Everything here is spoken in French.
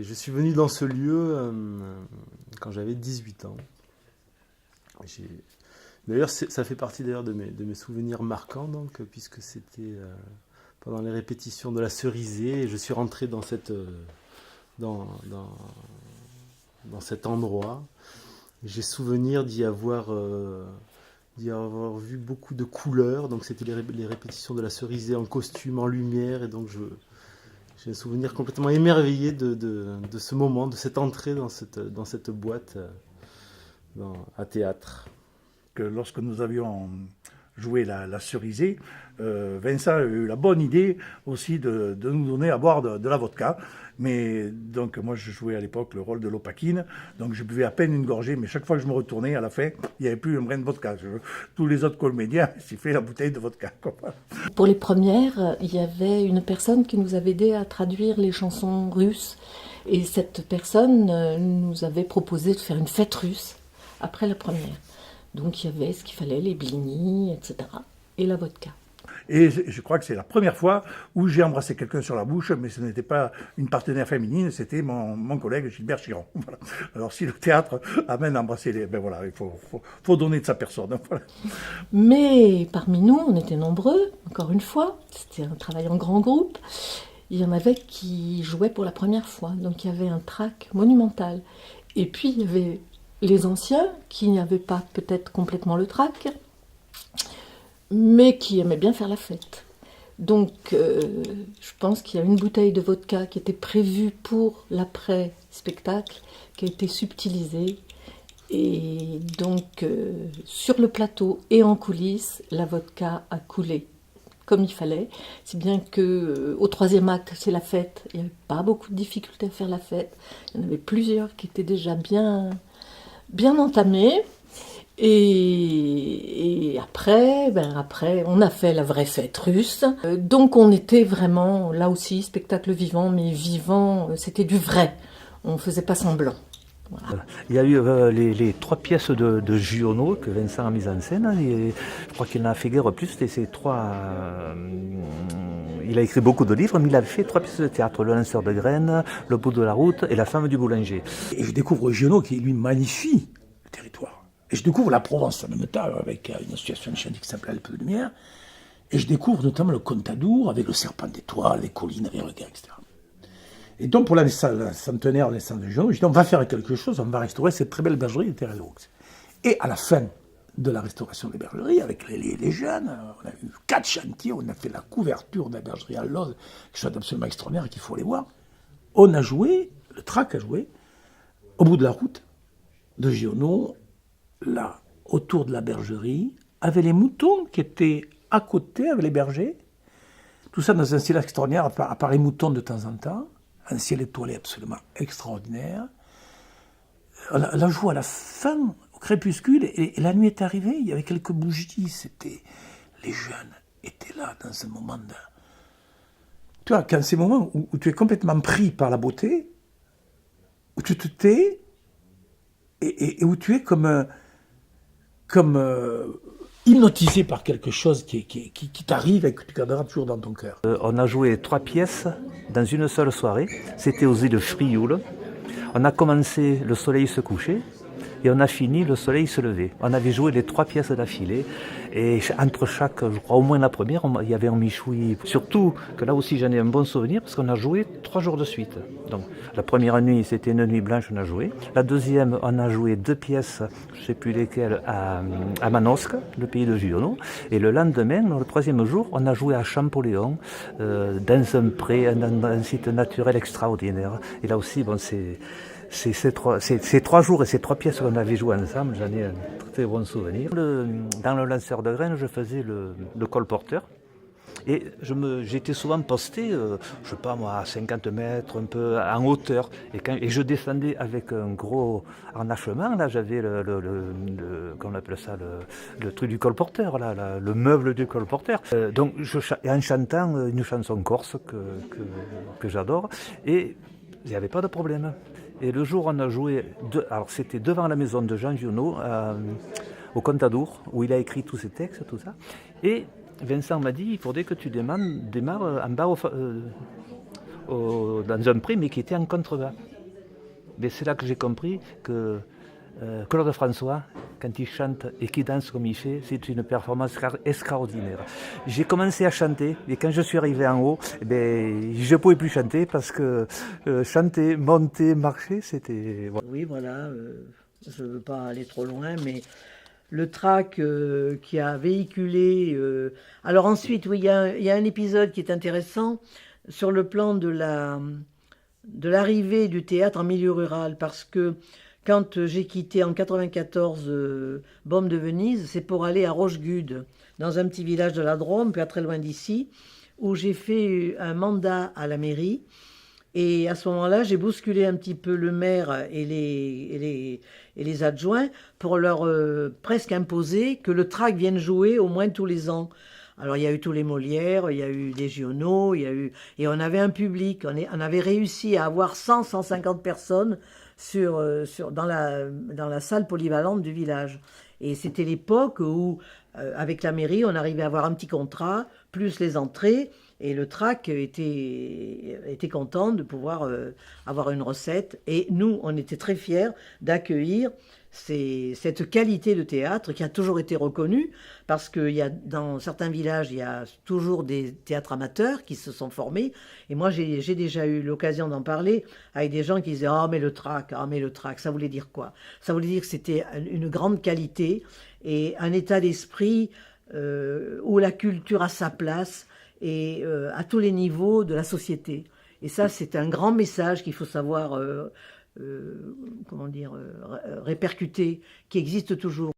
Je suis venu dans ce lieu quand j'avais 18 ans. J'ai- D'ailleurs, ça fait partie d'ailleurs de mes souvenirs marquants, donc, puisque c'était pendant les répétitions de la Cerisée, et je suis rentré dans, dans, dans cet endroit. J'ai souvenir d'y avoir vu beaucoup de couleurs, donc c'était les répétitions de la Cerisée en costume, en lumière, et donc j'ai un souvenir complètement émerveillé de ce moment, de cette entrée dans cette boîte à théâtre. Que lorsque nous avions joué la cerisée, Vincent a eu la bonne idée aussi de nous donner à boire de la vodka. Mais donc moi je jouais à l'époque le rôle de l'Opakine, donc je buvais à peine une gorgée, mais chaque fois que je me retournais à la fin, il n'y avait plus un brin de vodka. Tous les autres comédiens sifflaient la bouteille de vodka. Pour les premières, il y avait une personne qui nous avait aidé à traduire les chansons russes. Et cette personne nous avait proposé de faire une fête russe après la première. Donc il y avait ce qu'il fallait, les blinis, etc. Et la vodka. Et je crois que c'est la première fois où j'ai embrassé quelqu'un sur la bouche, mais ce n'était pas une partenaire féminine, c'était mon collègue Gilbert Chiron. Voilà. Alors si le théâtre amène à embrasser ben voilà, il faut donner de sa personne. Voilà. Mais parmi nous, on était nombreux, encore une fois. C'était un travail en grand groupe. Il y en avait qui jouaient pour la première fois. Donc il y avait un trac monumental. Et puis il y avait les anciens qui n'avaient pas peut-être complètement le trac, mais qui aimaient bien faire la fête. Donc je pense qu'il y a une bouteille de vodka qui était prévue pour l'après-spectacle, qui a été subtilisée. Et donc sur le plateau et en coulisses, la vodka a coulé comme il fallait. Si bien qu'au troisième acte, c'est la fête. Il n'y avait pas beaucoup de difficultés à faire la fête. Il y en avait plusieurs qui étaient déjà bien entamés. Et après, on a fait la vraie fête russe. Donc on était vraiment, là aussi, spectacle vivant, mais vivant, c'était du vrai. On ne faisait pas semblant. Voilà. Il y a eu les trois pièces de Giono que Vincent a mises en scène. Et je crois qu'il en a fait guère plus. C'était ces trois. Il a écrit beaucoup de livres, mais il a fait trois pièces de théâtre: Le lanceur de graines, Le bout de la route et La femme du boulanger. Et je découvre Giono qui, lui, magnifie le territoire. Et je découvre la Provence en même temps, avec une association de chantier qui s'appelle Alpes de Lumière. Et je découvre notamment le Contadour, avec le Serpent d'étoiles, les collines avec le gars, etc. Et donc, pour la centenaire de naissance de Giono, je dis, on va faire quelque chose, on va restaurer cette très belle bergerie de Thérèse. Et à la fin de la restauration des bergeries, avec les jeunes, on a eu 4 chantiers, on a fait la couverture de la bergerie à Lode, qui soit absolument extraordinaire, qu'il faut aller voir. On a joué, le trac a joué, au bout de la route de Giono, là, autour de la bergerie, avec les moutons qui étaient à côté, avec les bergers. Tout ça dans un style extraordinaire, à part les moutons de temps en temps. Un ciel étoilé absolument extraordinaire. On a joué à la fin, au crépuscule, et la nuit est arrivée, il y avait quelques bougies, les jeunes étaient là dans ce moment de... Tu vois, quand ces moments où tu es complètement pris par la beauté, où tu te tais, et où tu es comme hypnotisé par quelque chose qui t'arrive et que tu garderas toujours dans ton cœur. On a joué trois pièces dans une seule soirée. C'était aux îles Frioul. On a commencé Le soleil se couchait et on a fini Le soleil se levait. On avait joué les trois pièces d'affilée et entre chaque, je crois au moins la première, il y avait un michoui. Surtout que là aussi j'en ai un bon souvenir parce qu'on a joué 3 jours de suite. Donc la première nuit c'était Une nuit blanche, on a joué. La deuxième on a joué 2 pièces, je ne sais plus lesquelles, à Manosque, le pays de Giono. Et le lendemain, le troisième jour, on a joué à Champollion, dans un pré, dans un site naturel extraordinaire. Et là aussi, bon, c'est ces 3 jours et ces 3 pièces qu'on avait jouées ensemble, j'en ai un très bon souvenir. Dans le lanceur de graines, je faisais le colporteur. Et j'étais souvent posté, je sais pas moi, à 50 mètres, un peu en hauteur. Et je descendais avec un gros harnachement. Là, j'avais comment on appelle ça, le truc du colporteur, là, le meuble du colporteur. Donc, en chantant une chanson corse que j'adore. Et il n'y avait pas de problème. Et le jour où on a joué, alors c'était devant la maison de Jean Giono, au Contadour, où il a écrit tous ses textes, tout ça. Et Vincent m'a dit, il faudrait que tu démarres en bas dans un pré, mais qui était en contrebas. Mais c'est là que j'ai compris que Claude François, quand il chante et qu'il danse comme il fait, c'est une performance extraordinaire. J'ai commencé à chanter et quand je suis arrivé en haut, je ne pouvais plus chanter parce que chanter, monter, marcher, c'était... Oui, voilà, je ne veux pas aller trop loin, mais le trac qui a véhiculé... Alors ensuite, oui, il y a un épisode qui est intéressant sur le plan de l'arrivée du théâtre en milieu rural, parce que quand j'ai quitté en 94 Baume de Venise, c'est pour aller à Rochegude, dans un petit village de la Drôme, pas très loin d'ici, où j'ai fait un mandat à la mairie. Et à ce moment-là, j'ai bousculé un petit peu le maire et les adjoints pour leur presque imposer que le trac vienne jouer au moins tous les ans. Alors il y a eu tous les Molières, il y a eu des Giono, et on avait un public, on avait réussi à avoir 100-150 personnes dans la salle polyvalente du village. Et c'était l'époque où, avec la mairie, on arrivait à avoir un petit contrat, plus les entrées, et le trac était content de pouvoir avoir une recette. Et nous, on était très fiers d'accueillir cette qualité de théâtre qui a toujours été reconnue, parce que dans certains villages, il y a toujours des théâtres amateurs qui se sont formés. Et moi, j'ai déjà eu l'occasion d'en parler avec des gens qui disaient « Ah, mais le trac, ça voulait dire quoi ?» Ça voulait dire que c'était une grande qualité et un état d'esprit où la culture a sa place et à tous les niveaux de la société. Et ça, c'est un grand message qu'il faut savoir répercuter, qui existe toujours.